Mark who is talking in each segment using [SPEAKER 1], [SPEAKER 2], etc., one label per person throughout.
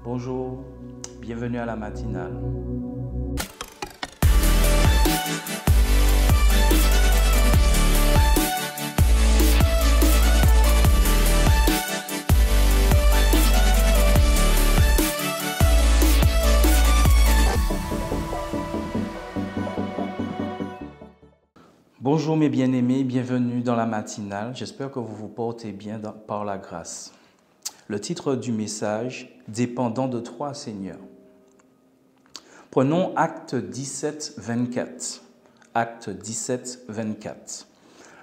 [SPEAKER 1] Bonjour, bienvenue à la matinale. Bonjour mes bien-aimés, bienvenue dans la matinale. J'espère que vous vous portez bien par la grâce. Le titre du message, « Dépendant de toi, Seigneur ». Prenons Acte 17, 24. Acte 17, 24.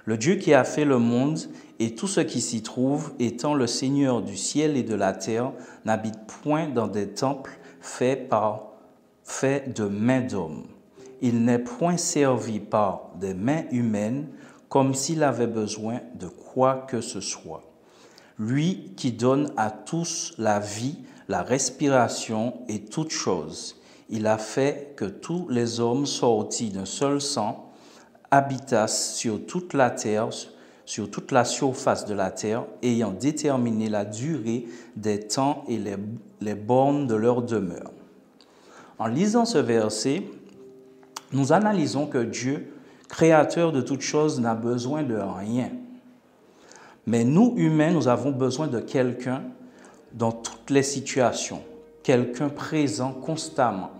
[SPEAKER 1] Le Dieu qui a fait le monde et tout ce qui s'y trouve, étant le Seigneur du ciel et de la terre, n'habite point dans des temples faits de mains d'hommes. Il n'est point servi par des mains humaines comme s'il avait besoin de quoi que ce soit. Lui qui donne à tous la vie, la respiration et toutes choses. Il a fait que tous les hommes sortis d'un seul sang habitassent sur toute la terre, sur toute la surface de la terre, ayant déterminé la durée des temps et les bornes de leur demeure. En lisant ce verset, nous analysons que Dieu, créateur de toutes choses, n'a besoin de rien. Mais nous, humains, nous avons besoin de quelqu'un dans toutes les situations, quelqu'un présent constamment.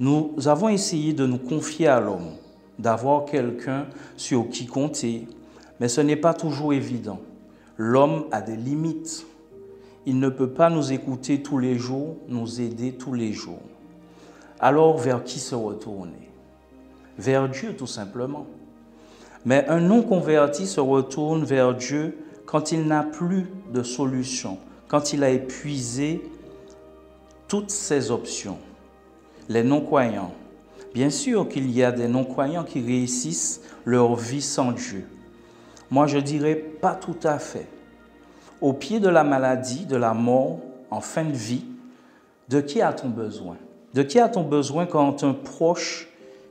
[SPEAKER 1] Nous avons essayé de nous confier à l'homme, d'avoir quelqu'un sur qui compter, mais ce n'est pas toujours évident. L'homme a des limites. Il ne peut pas nous écouter tous les jours, nous aider tous les jours. Alors, vers qui se retourner? Vers Dieu, tout simplement. Mais un non-converti se retourne vers Dieu quand il n'a plus de solution, quand il a épuisé toutes ses options. Les non-croyants. Bien sûr qu'il y a des non-croyants qui réussissent leur vie sans Dieu. Moi, je dirais pas tout à fait. Au pied de la maladie, de la mort, en fin de vie, de qui a-t-on besoin? De qui a-t-on besoin quand un proche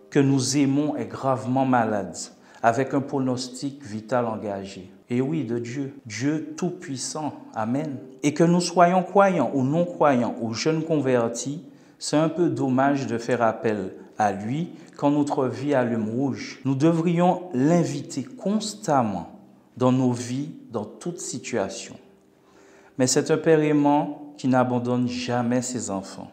[SPEAKER 1] que nous aimons est gravement malade, avec un pronostic vital engagé? Et oui, de Dieu, Dieu tout-puissant, amen. Et que nous soyons croyants ou non-croyants ou jeunes convertis, c'est un peu dommage de faire appel à lui quand notre vie allume rouge. Nous devrions l'inviter constamment dans nos vies, dans toute situation. Mais c'est un père aimant qui n'abandonne jamais ses enfants.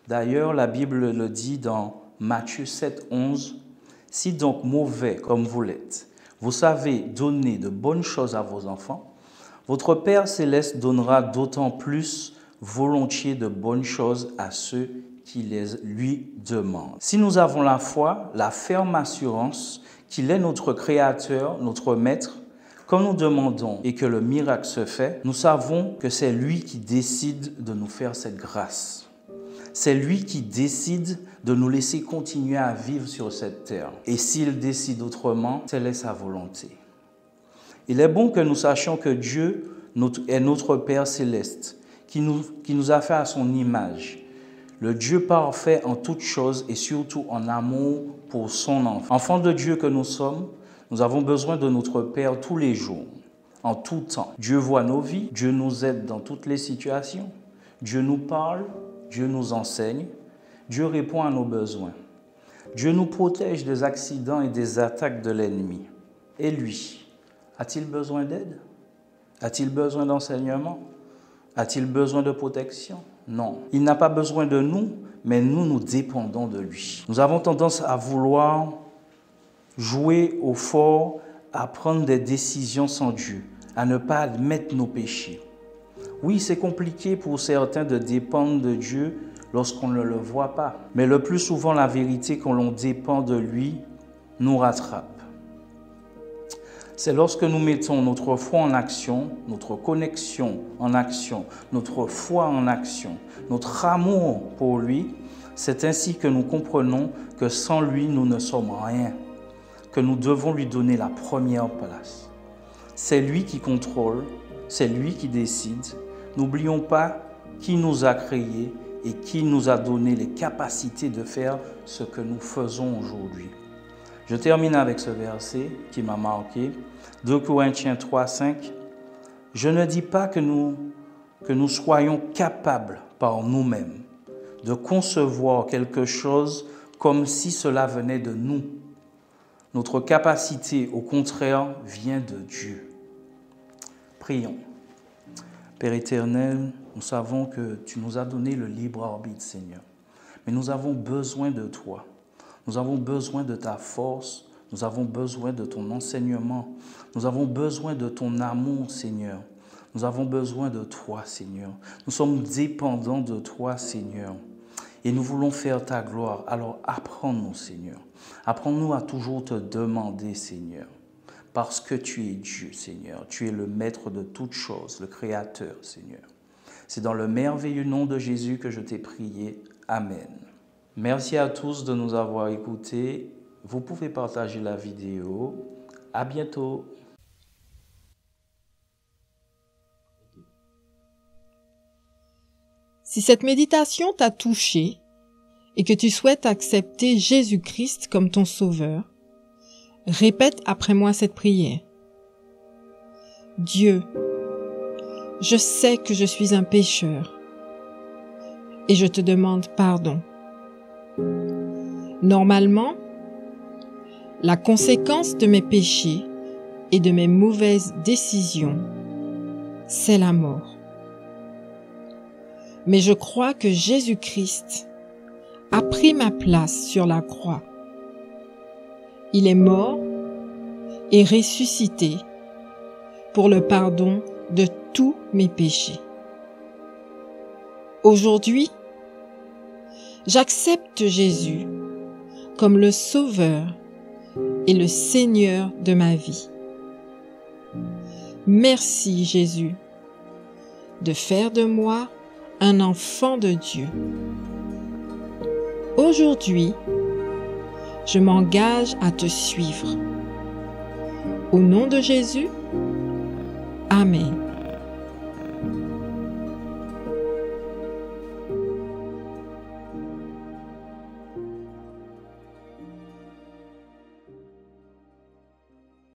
[SPEAKER 1] D'ailleurs, la Bible le dit dans Matthieu 7, 11. « Si donc mauvais comme vous l'êtes, vous savez donner de bonnes choses à vos enfants, votre Père céleste donnera d'autant plus volontiers de bonnes choses à ceux qui les lui demandent. » Si nous avons la foi, la ferme assurance qu'il est notre Créateur, notre Maître, quand nous demandons et que le miracle se fait, nous savons que c'est lui qui décide de nous faire cette grâce. C'est lui qui décide de nous laisser continuer à vivre sur cette terre. Et s'il décide autrement, telle est sa volonté. Il est bon que nous sachions que Dieu est notre Père céleste, qui nous a fait à son image. Le Dieu parfait en toutes choses et surtout en amour pour son enfant. Enfants de Dieu que nous sommes, nous avons besoin de notre Père tous les jours, en tout temps. Dieu voit nos vies, Dieu nous aide dans toutes les situations. Dieu nous parle, Dieu nous enseigne, Dieu répond à nos besoins. Dieu nous protège des accidents et des attaques de l'ennemi. Et lui, a-t-il besoin d'aide? A-t-il besoin d'enseignement? A-t-il besoin de protection? Non. Il n'a pas besoin de nous, mais nous dépendons de lui. Nous avons tendance à vouloir jouer au fort, à prendre des décisions sans Dieu, à ne pas admettre nos péchés. Oui, c'est compliqué pour certains de dépendre de Dieu lorsqu'on ne le voit pas. Mais le plus souvent, la vérité, quand l'on dépend de lui, nous rattrape. C'est lorsque nous mettons notre foi en action, notre connexion en action, notre foi en action, notre amour pour lui, c'est ainsi que nous comprenons que sans lui, nous ne sommes rien, que nous devons lui donner la première place. C'est lui qui contrôle, c'est lui qui décide. N'oublions pas qui nous a créés et qui nous a donné les capacités de faire ce que nous faisons aujourd'hui. Je termine avec ce verset qui m'a marqué, 2 Corinthiens 3, 5. Je ne dis pas que nous soyons capables par nous-mêmes, de concevoir quelque chose comme si cela venait de nous. Notre capacité, au contraire, vient de Dieu. Prions. Père éternel, nous savons que tu nous as donné le libre arbitre, Seigneur. Mais nous avons besoin de toi. Nous avons besoin de ta force. Nous avons besoin de ton enseignement. Nous avons besoin de ton amour, Seigneur. Nous avons besoin de toi, Seigneur. Nous sommes dépendants de toi, Seigneur. Et nous voulons faire ta gloire. Alors apprends-nous, Seigneur. Apprends-nous à toujours te demander, Seigneur. Parce que tu es Dieu, Seigneur. Tu es le maître de toutes choses, le Créateur, Seigneur. C'est dans le merveilleux nom de Jésus que je t'ai prié. Amen. Merci à tous de nous avoir écoutés. Vous pouvez partager la vidéo. À bientôt.
[SPEAKER 2] Si cette méditation t'a touché et que tu souhaites accepter Jésus-Christ comme ton sauveur, répète après moi cette prière. Dieu, je sais que je suis un pécheur et je te demande pardon. Normalement, la conséquence de mes péchés et de mes mauvaises décisions, c'est la mort. Mais je crois que Jésus-Christ a pris ma place sur la croix. Il est mort et ressuscité pour le pardon de tous mes péchés. Aujourd'hui, j'accepte Jésus comme le Sauveur et le Seigneur de ma vie. Merci Jésus de faire de moi un enfant de Dieu. Aujourd'hui, je m'engage à te suivre. Au nom de Jésus, Amen.